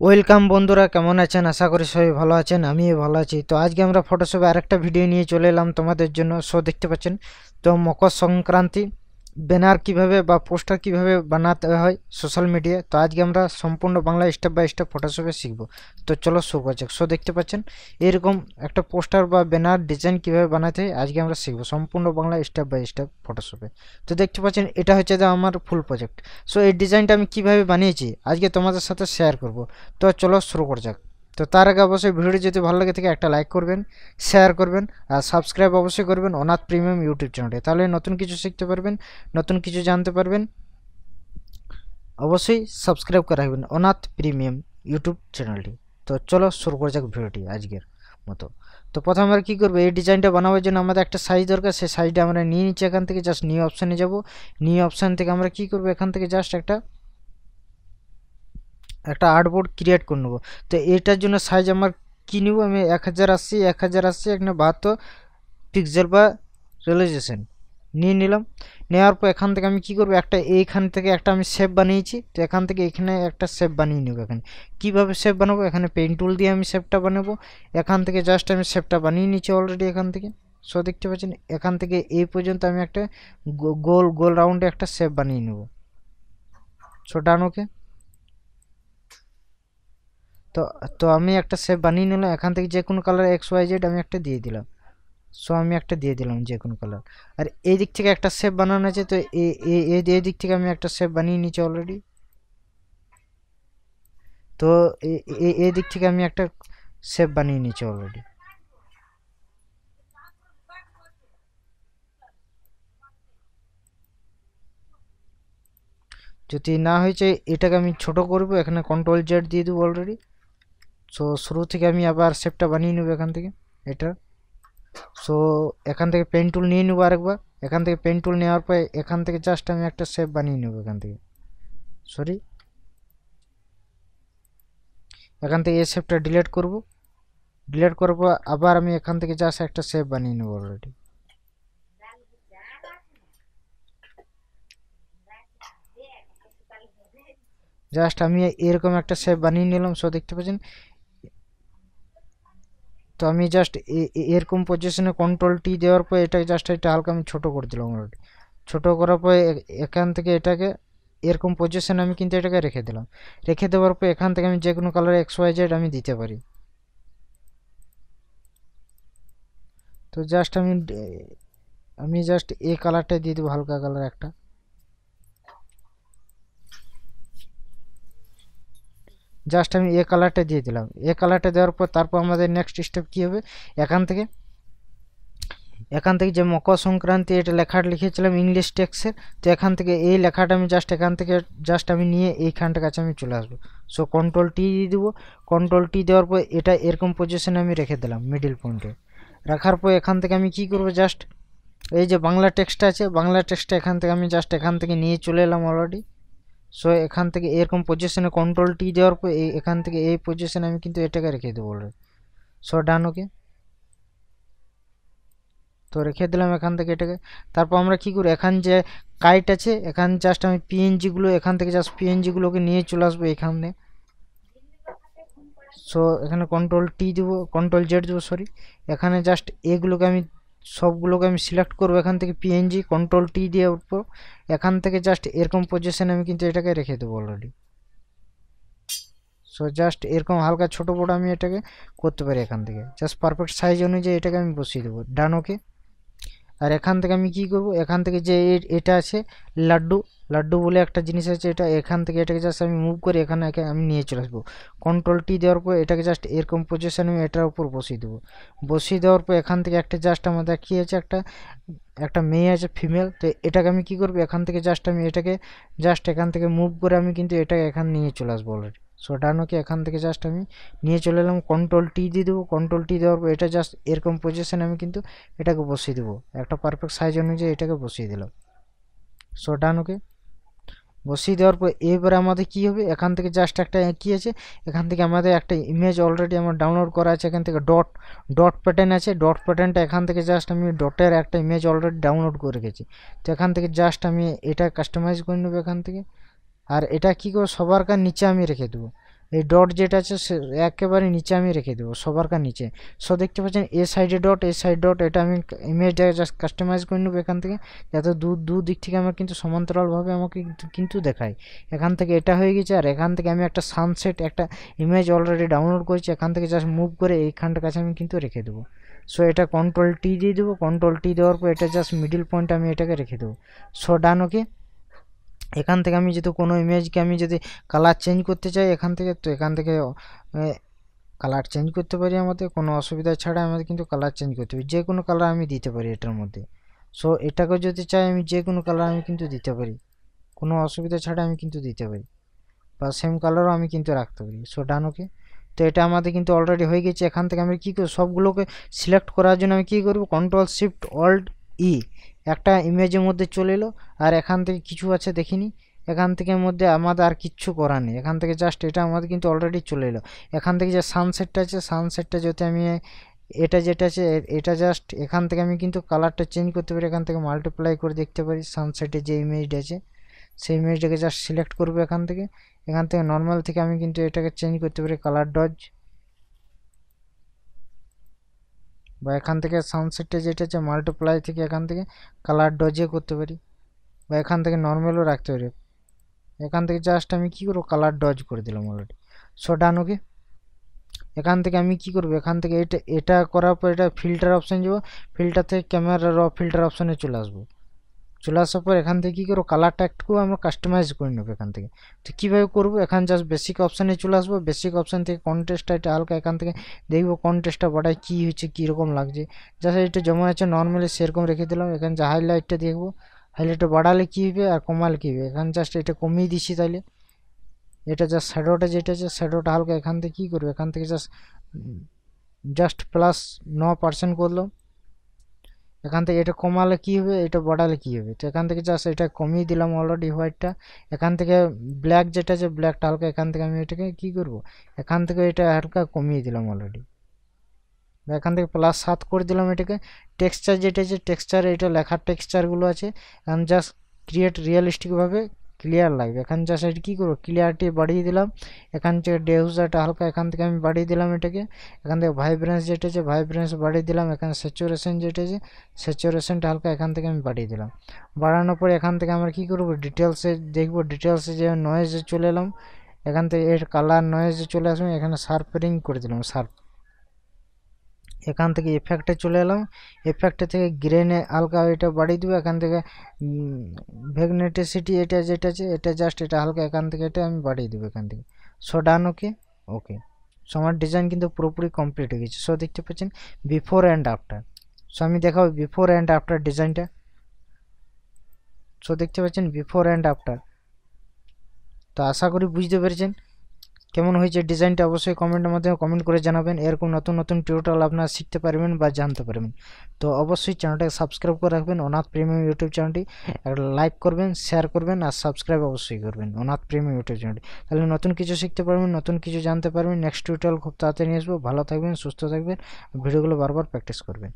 Welcome বন্ধুরা, কেমন আছেন? আশা করি সবাই ভালো আছেন। আমিও ভালো আছি। তো আজকে আমরা ফটোশপে আরেকটা ভিডিও নিয়ে চলে এলাম তোমাদের জন্য। দেখতে পাচ্ছেন তো মকর সংক্রান্তি ব্যানার কিভাবে বা পোস্টার কিভাবে বানাতে হয় সোশ্যাল মিডিয়ায়। তো আজকে আমরা সম্পূর্ণ বাংলা স্টেপ বাই স্টেপ ফটোশপে শিখব। তো চলো শুরু করা যাক। দেখতে পাচ্ছেন এরকম একটা পোস্টার বা ব্যানার ডিজাইন কিভাবে বানাতে হয় আজকে আমরা শিখব সম্পূর্ণ বাংলা স্টেপ বাই স্টেপ ফটোশপে। তো দেখতে পাচ্ছেন এটা হচ্ছে যে আমার ফুল প্রজেক্ট। এই ডিজাইনটা আমি কিভাবে বানিয়েছি আজকে তোমাদের সাথে শেয়ার করব। তো চলো শুরু করা যাক। তো তার আগে অবশ্যই ভিডিওটি যদি ভালো লাগে থাকে একটা লাইক করবেন, শেয়ার করবেন আর সাবস্ক্রাইব অবশ্যই করবেন অনাথ প্রিমিয়াম ইউটিউব চ্যানেলে। তাহলে নতুন কিছু শিখতে পারবেন, নতুন কিছু জানতে পারবেন। অবশ্যই সাবস্ক্রাইব করে রাখবেন অনাথ প্রিমিয়াম ইউটিউব চ্যানেলটি। তো চলো শুরু করা যাক ভিডিওটি আজকের মতো। তো প্রথমে আমরা কী করবো, এই ডিজাইনটা বানাবার জন্য আমাদের একটা সাইজ দরকার। সেই সাইজটা আমরা নিয়ে নিচ্ছি। এখান থেকে জাস্ট নিউ অপশানে যাব। নিউ অপশান থেকে আমরা কী করবো, এখান থেকে জাস্ট একটা আর্টবোর্ড ক্রিয়েট করে নেবো। তো এটার জন্য সাইজ আমার কী নেবো, আমি 1080 এখানে 72 পিক্সেল বা রেজোলিউশন নিয়ে নিলাম। নেওয়ার পর এখান থেকে আমি কী করবো, এইখান থেকে একটা আমি শেপ বানিয়েছি। তো এখান থেকে এখানে একটা শেপ বানিয়ে নেবো। এখানে কীভাবে শেপ বানাবো, এখানে পেন টুল দিয়ে আমি শেপটা বানাবো। এখান থেকে জাস্ট আমি শেপটা বানিয়ে নিচ্ছি অলরেডি এখান থেকে। দেখতে পাচ্ছেন এখান থেকে এই পর্যন্ত আমি একটা গোল গোল রাউন্ডে একটা শেপ বানিয়ে নেব। ডান, ওকে। তো তো আমি একটা শেপ বানিয়ে নিলাম। এখান থেকে যে কোনো কালার XYZ আমি একটা দিয়ে দিলাম। আমি একটা দিয়ে দিলাম যে কোনো কালার। আর এই দিক থেকে একটা শেপ বানানো আছে। তো এই দিক থেকে আমি একটা শেপ বানিয়ে নিচ্ছি অলরেডি। তো এই দিক থেকে আমি একটা শেপ বানিয়ে নিচ্ছি অলরেডি। যদি না হয়েছে এটাকে আমি ছোট করব, এখানে Ctrl Z দিয়ে দেবো অলরেডি। শুরু থেকে আমি আবার শেপটা বানিয়ে নেবো এখান থেকে এটা। এখান থেকে পেন টুল নিয়ে নেবো আরেকবার। এখান থেকে পেন টুল নেওয়ার পর এখান থেকে জাস্ট আমি একটা শেপ বানিয়ে নেবো এখান থেকে। এখান থেকে এই শেপটা ডিলিট করব। ডিলিট করার পর আবার আমি এখান থেকে জাস্ট একটা শেপ বানিয়ে নেবো অলরেডি। জাস্ট আমি এরকম একটা শেপ বানিয়ে নিলাম। দেখতে পাচ্ছেন। তো আমি জাস্ট এরকম পজিশনে Ctrl T দেওয়ার পর এটাকে জাস্ট এটা হালকা আমি ছোট করে দিলাম অলরেডি। ছোট করার পর এখান থেকে এটাকে এরকম পজিশনে আমি কিন্তু এটাকে রেখে দিলাম। রেখে দেওয়ার পর এখান থেকে আমি যে কোনো কালার XYZ আমি দিতে পারি। তো জাস্ট আমি জাস্ট এই কালারটা দিয়ে দেবো, হালকা কালার একটা। জাস্ট আমি এই কালারটা দিয়ে দিলাম। এই কালারটা দেওয়ার পর তারপর আমাদের নেক্সট স্টেপ কী হবে, এখান থেকে যে মকর সংক্রান্তি এটা লেখাটা লিখেছিলাম ইংলিশ টেক্সে। তো এখান থেকে এই লেখাটা আমি এখান থেকে আমি নিয়ে এইখানটার কাছে আমি চলে আসবো। Ctrl T দিয়ে দেবো। Ctrl T দেওয়ার পর এটা এরকম পজিশনে আমি রেখে দিলাম মিডিল পয়েন্টে। রাখার পর এখান থেকে আমি কি করব, জাস্ট এই যে বাংলা টেক্সটটা আছে, বাংলা টেক্সটটা এখান থেকে আমি এখান থেকে নিয়ে চলে এলাম অলরেডি। এখান থেকে এরকম পজিশনে Ctrl T দেওয়ার পর এখান থেকে এই পজিশনে আমি কিন্তু এটাকে রেখে দেবো অলরেডি। ডান, ওকে। তো রেখে দিলাম এখান থেকে এটাকে। তারপর আমরা কি করি, এখান যে কাইট আছে এখান জাস্ট আমি পিএনজিগুলো এখান থেকে জাস্ট পিএনজিগুলোকে নিয়ে চলে আসবো এখানে। এখানে Ctrl T দেবো, Ctrl Z দেবো, এখানে জাস্ট এগুলোকে আমি সবগুলোকে আমি সিলেক্ট করবো এখান থেকে পিএনজি Ctrl T দিয়ে উঠবো। এখান থেকে জাস্ট এরকম পজিশনে আমি কিন্তু এটাকে রেখে দেবো অলরেডি। জাস্ট এরকম হালকা ছোট বড় আমি এটাকে করতে পারি এখান থেকে। জাস্ট পারফেক্ট সাইজ অনুযায়ী এটাকে আমি বসিয়ে দেবো। ডান, ওকে। আর এখান থেকে আমি কি করব, এখান থেকে যে এটা আছে লাড্ডু লাড্ডু বলে একটা জিনিস আছে, এটা এখান থেকে এটাকে জাস্ট আমি মুভ করে এখানে আমি নিয়ে চলে আসবো। Ctrl T দেওয়ার পর এটাকে জাস্ট এরকম পজিশনে আমি এটার উপর বসিয়ে দেবো। বসিয়ে দেওয়ার পর এখান থেকে একটা জাস্ট আমাদের কী আছে, একটা একটা মেয়ে আছে ফিমেল। তো এটাকে আমি কি করবো, এখান থেকে জাস্ট আমি এটাকে এখান থেকে মুভ করে আমি কিন্তু এটাকে এখানে নিয়ে চলে আসবো অলরেডি। ডান, ওকে। এখান থেকে জাস্ট আমি নিয়ে চলে এলাম। Ctrl T দিয়ে দেবো। Ctrl T দেওয়ার পর এটা জাস্ট এরকম পজিশনে আমি কিন্তু এটাকে বসিয়ে দেবো। একটা পারফেক্ট সাইজ অনুযায়ী এটাকে বসিয়ে দিলাম। ডান, ওকে। বসিয়ে দেওয়ার পর এবারে আমাদের কি হবে, এখান থেকে জাস্ট একটা কি আছে, এখান থেকে আমাদের একটা ইমেজ অলরেডি আমার ডাউনলোড করা আছে। এখান থেকে ডট প্যাটার্ন আছে। ডট প্যাটার্নটা এখান থেকে জাস্ট আমি ডটের একটা ইমেজ অলরেডি ডাউনলোড করে রেখেছি। তো এখান থেকে জাস্ট আমি এটা কাস্টমাইজ করে নেবো এখান থেকে। আর এটা কি করে সবার নিচে আমি রেখে দেবো। এই ডট যেটা আছে একেবারে নিচে আমি রেখে দেবো, সবার নিচে। সো দেখতে পাচ্ছেন এ সাইডে ডট, এ সাইড ডট, এটা আমি ইমেজটা জাস্ট কাস্টমাইজ করে নেবো এখান থেকে, যাতে দু দিক থেকে আমার কিন্তু সমান্তরালভাবে আমাকে কিন্তু দেখায়। এখান থেকে এটা হয়ে গেছে। আর এখান থেকে আমি একটা সানসেট একটা ইমেজ অলরেডি ডাউনলোড করেছি, এখান থেকে জাস্ট মুভ করে এইখানটার কাছে আমি কিন্তু রেখে দেবো। সো এটা কন্ট্রোল টি দিয়ে দেবো, কন্ট্রোল টি দেওয়ার পর এটা জাস্ট মিডিল পয়েন্ট আমি এটাকে রেখে দেবো। সো ডান। ওকে, এখান থেকে আমি যদি কোনো ইমেজকে আমি যদি কালার চেঞ্জ করতে চাই এখান থেকে, তো এখান থেকে কালার চেঞ্জ করতে পারি, আমাদের কোনো অসুবিধা ছাড়া আমাদের কিন্তু কালার চেঞ্জ করতে পারি, যে কোনো কালার আমি দিতে পারি এটার মধ্যে। সো এটাকে যদি চাই আমি যে কোনো কালার আমি কিন্তু দিতে পারি, কোনো অসুবিধা ছাড়া আমি কিন্তু দিতে পারি, বা সেম কালারও আমি কিন্তু রাখতে পারি। সো ডান। ওকে, তো এটা আমাদের কিন্তু অলরেডি হয়ে গেছে। এখান থেকে আমি কী করব, সবগুলোকে সিলেক্ট করার জন্য আমি কী করব, কন্ট্রোল শিফট অল্ট ই, একটা ইমেজের মধ্যে চলে এলো। আর এখান থেকে কিছু আছে দেখিনি, এখান থেকে মধ্যে আমাদের আর কিচ্ছু করার নেই, এখান থেকে জাস্ট এটা আমাদের কিন্তু অলরেডি চলে এলো। এখান থেকে যে সানসেটটা আছে, সানসেটটা যদি আমি এটা যেটা আছে এটা জাস্ট এখান থেকে আমি কিন্তু কালারটা চেঞ্জ করতে পারি, এখান থেকে মাল্টিপ্লাই করে দেখতে পারি সানসেটের যে ইমেজটা আছে সেই ইমেজটাকে জাস্ট সিলেক্ট করবো এখান থেকে নর্মাল থেকে আমি কিন্তু এটাকে চেঞ্জ করতে পারি কালার ডজ, বা এখান থেকে সানসেটটা যেটা আছে মাল্টিপ্লাই থেকে এখান থেকে কালার ডজে করতে পারি, বা এখান থেকে নর্মালও রাখতে পারি। এখান থেকে জাস্ট আমি কি করবো, কালার ডজ করে দিলাম অলরেডি। সো ডান। ওকে, এখান থেকে আমি কি করবো, এখান থেকে এটা করার পর এটা ফিল্টার অপশান যাবো, ফিল্টার থেকে ক্যামেরা র ফিল্টার অপশানে চলে আসবো। চলে আসার পর এখান থেকে কী করবো, কালারটা একটু আমরা কাস্টমাইজ করে নেবো এখান থেকে। তো কীভাবে করবো, এখান জাস্ট বেসিক অপশানে চলে আসবো, বেসিক অপশান থেকে কন্টেস্টটা এটা হালকা এখান থেকে দেখবো কন্টেস্টটা বাড়ায় কী হচ্ছে কীরকম লাগছে, জাস্ট এটা যেমন আছে নর্মালি সেরকম রেখে দিলাম। এখানে যে হাইলাইটটা দেখবো, হাইলাইটটা বাড়ালে কী হবে আর কমালে কী হবে, এখানে জাস্ট এটা কমিয়ে দিচ্ছি। তাহলে এটা জাস্ট শ্যাডোটা যেটা আছে শ্যাডোটা হালকা এখান থেকে কী করবো, এখান থেকে জাস্ট প্লাস 9% করলাম। এখান থেকে এটা কমালে কী হবে, এটা বাড়ালে কী হবে, তো এখান থেকে জাস্ট এটা কমিয়ে দিলাম অলরেডি হোয়াইটটা। এখান থেকে ব্ল্যাক যেটা আছে ব্ল্যাকটা হালকা এখান থেকে আমি এটাকে কী করবো, এখান থেকে এটা হালকা কমিয়ে দিলাম অলরেডি, এখান থেকে +7 করে দিলাম এটাকে। টেক্সচার যেটা আছে টেক্সচার, এটা লেখার টেক্সচারগুলো আছে এখন জাস্ট ক্রিয়েট রিয়েলিস্টিকভাবে ক্লিয়ার লাগবে, এখানে জাস্ট এটা কী করবো, ক্লিয়ারিটি বাড়িয়ে দিলাম। এখান থেকে ডেউজাটা হালকা এখান থেকে আমি বাড়িয়ে দিলাম এটাকে। এখান থেকে ভাইব্রেন্স যেটা আছে ভাইব্রেন্স বাড়িয়ে দিলাম। এখানে স্যাচুরেশন যেটা আছে স্যাচুরেশনটা হালকা এখান থেকে আমি বাড়িয়ে দিলাম। বাড়ানোর পরে এখান থেকে আমরা কী করবো, ডিটেলসে দেখবো, ডিটেলসে যে নয়েজে চলে এলাম, এখান থেকে এর কালার নয়েজে চলে আসবে, এখানে শার্পেনিং করে দিলাম শার্প। এখান থেকে এফেক্টে চলে এলাম, এফেক্টে থেকে গ্রেনে হালকা এটা বাড়িয়ে দেবো। এখান থেকে ভ্যাগনেটিসিটি এটা যেটা আছে এটা জাস্ট এটা হালকা এখান থেকে এটা আমি বাড়িয়ে দেবো এখান থেকে। সো ডান। ওকে, ওকে, সো আমার ডিজাইন কিন্তু পুরোপুরি কমপ্লিট হয়ে গেছে। সো দেখতে পাচ্ছেন বিফোর অ্যান্ড আফটার। সো আমি দেখাবো বিফোর অ্যান্ড আফটার ডিজাইনটা। সো দেখতে পাচ্ছেন বিফোর অ্যান্ড আফটার। তো আশা করি বুঝতে পেরেছেন কেমন হয়েছে ডিজাইনটা, অবশ্যই কমেন্টের মাধ্যমে কমেন্ট করে জানাবেন। এরকম নতুন নতুন টিউটোরিয়াল আপনারা শিখতে পারবেন বা জানতে পারবেন। তো অবশ্যই চ্যানেলটাকে সাবস্ক্রাইব করে রাখবেন, অনাথ প্রিমিয়াম ইউটিউব চ্যানেলটি একটা লাইক করবেন, শেয়ার করবেন আর সাবস্ক্রাইব অবশ্যই করবেন অনাথ প্রিমিয়াম ইউটিউব চ্যানেলটি। তাহলে নতুন কিছু শিখতে পারবেন, নতুন কিছু জানতে পারবেন। নেক্সট টিউটোরিয়াল খুব তাড়াতাড়ি নিয়ে আসবো। ভালো থাকবেন, সুস্থ থাকবেন, ভিডিওগুলো বারবার প্র্যাকটিস করবেন।